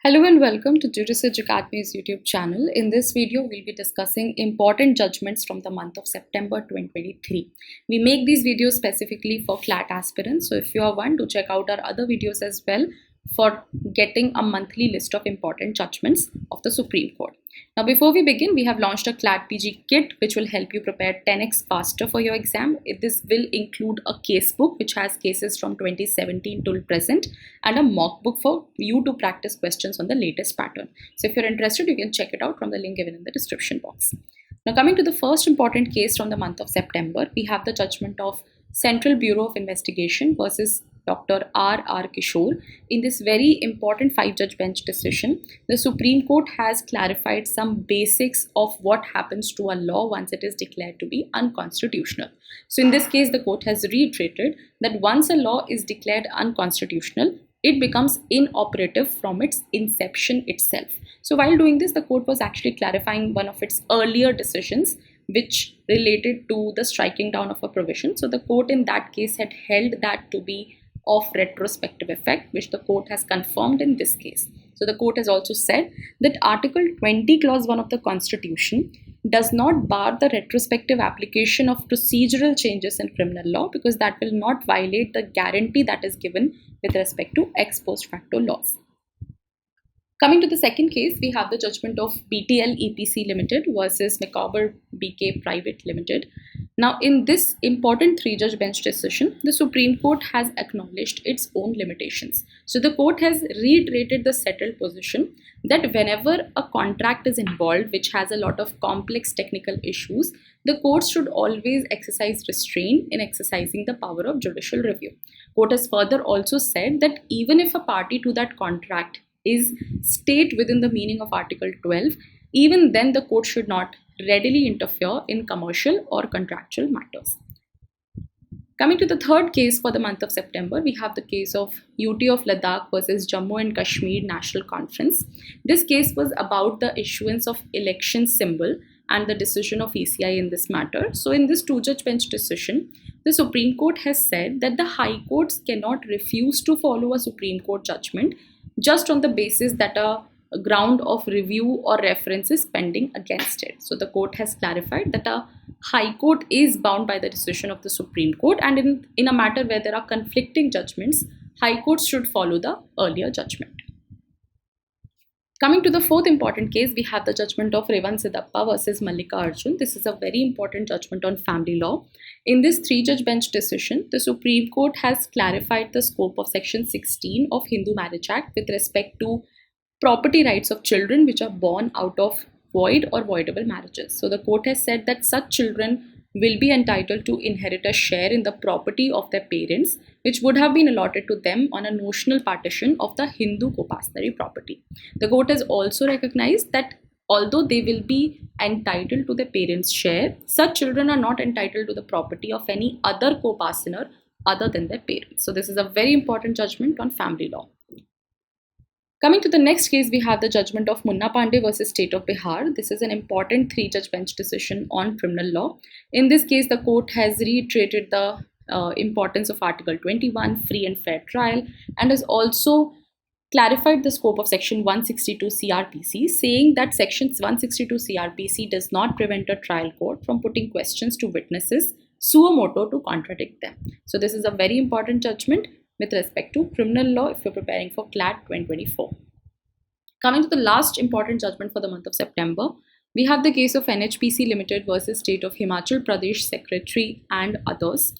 Hello and welcome to Judicial Academy's YouTube channel. In this video, we'll be discussing important judgments from the month of September 2023. We make these videos specifically for CLAT aspirants. So if you are one, do check out our other videos as well for getting a monthly list of important judgments of the Supreme Court. Now, before we begin, we have launched a CLAT PG kit which will help you prepare 10x faster for your exam. This will include a casebook which has cases from 2017 till present and a mock book for you to practice questions on the latest pattern. So if you're interested, you can check it out from the link given in the description box. Now, coming to the first important case from the month of September, we have the judgment of Central Bureau of Investigation versus Dr. R. Kishore. In this very important 5-judge bench decision, the Supreme Court has clarified some basics of what happens to a law once it is declared to be unconstitutional. So in this case, the court has reiterated that once a law is declared unconstitutional, it becomes inoperative from its inception itself. So while doing this, the court was actually clarifying one of its earlier decisions which related to the striking down of a provision. So the court in that case had held that to be of retrospective effect, which the court has confirmed in this case. So the court has also said that Article 20 Clause 1 of the Constitution does not bar the retrospective application of procedural changes in criminal law because that will not violate the guarantee that is given with respect to ex post facto laws. Coming to the second case, we have the judgment of BTL EPC Limited versus Macabre BK Private Limited. Now, in this important 3-judge bench decision, the Supreme Court has acknowledged its own limitations. So the court has reiterated the settled position that whenever a contract is involved which has a lot of complex technical issues, the courts should always exercise restraint in exercising the power of judicial review. Court has further also said that even if a party to that contract is state within the meaning of Article 12, even then the court should not readily interfere in commercial or contractual matters. Coming to the third case for the month of September, we have the case of UT of Ladakh versus Jammu and Kashmir National Conference. This case was about the issuance of election symbol and the decision of ECI in this matter. So in this 2-judge bench decision, the Supreme Court has said that the high courts cannot refuse to follow a Supreme Court judgment just on the basis that a ground of review or reference is pending against it. So the court has clarified that a high court is bound by the decision of the Supreme Court, and in a matter where there are conflicting judgments, high courts should follow the earlier judgment. Coming to the fourth important case, we have the judgment of Revan Sidappa versus Mallika Arjun. This is a very important judgment on family law. In this 3-judge bench decision, the Supreme Court has clarified the scope of Section 16 of Hindu Marriage Act with respect to property rights of children which are born out of void or voidable marriages. So the court has said that such children will be entitled to inherit a share in the property of their parents, which would have been allotted to them on a notional partition of the Hindu Kopasnari property. The court has also recognized that although they will be entitled to their parents' share, such children are not entitled to the property of any other Kopasner other than their parents. So this is a very important judgment on family law. Coming to the next case, we have the judgment of Munna Pandey versus State of Bihar. This is an important 3-judge bench decision on criminal law. In this case, the court has reiterated the importance of Article 21, free and fair trial, and has also clarified the scope of Section 162 CRPC, saying that Section 162 CRPC does not prevent a trial court from putting questions to witnesses suo motu to contradict them. So this is a very important judgment with respect to criminal law if you're preparing for CLAT 2024. Coming to the last important judgment for the month of September, we have the case of NHPC Limited versus State of Himachal Pradesh Secretary and others.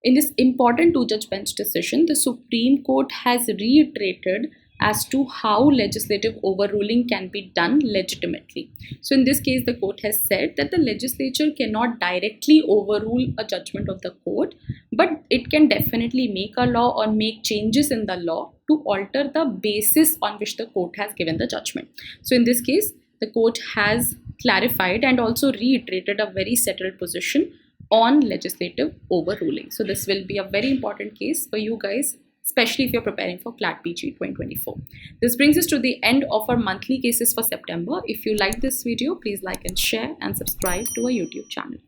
In this important 2-judge bench decision, the Supreme Court has reiterated as to how legislative overruling can be done legitimately. So in this case, the court has said that the legislature cannot directly overrule a judgment of the court, but it can definitely make a law or make changes in the law to alter the basis on which the court has given the judgment. So in this case, the court has clarified and also reiterated a very settled position on legislative overruling. So this will be a very important case for you guys, especially if you're preparing for CLAT PG 2024. This brings us to the end of our monthly cases for September. If you like this video, please like and share and subscribe to our YouTube channel.